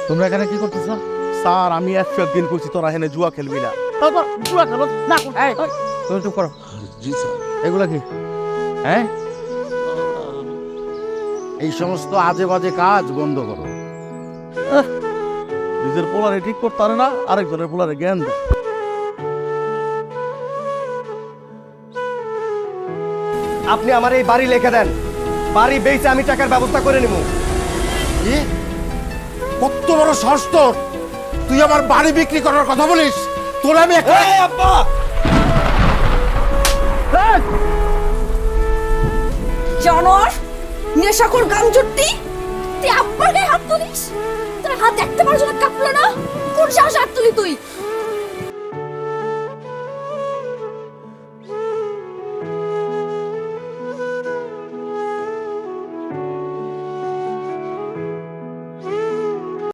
তোমরা এখানে কি করতেছ? স্যার আমি একদিন কইছি তোরা এখানে জুয়া খেলবি না। জুয়া খেলো না। তুমি চুপ করো। জি স্যার। এগুলা কি? হ্যাঁ, এই সমস্ত আজে বাজে কাজ বন্ধ করো। নিজের পোলারে ঠিক করতে পারে না, আরেকজনের পোলারে জ্ঞান দেয়। আপনি আমার এই বাড়ি লিখে দেন, বাড়ি বেচে আমি টাকার ব্যবস্থা করে নেব। কি? কত বড় সাহস তোর! তুই আমার বাড়ি বিক্রি করার কথা বলিস? তোর আমি আব্বা জানোয়ার, নেশাখোর গামজুট্টি, তুই আব্বার গায়ে হাত তুলিস? তোর হাত দেখতে পারছ না, কাঁপলো না? কোন সাহসে হাত তুলি তুই?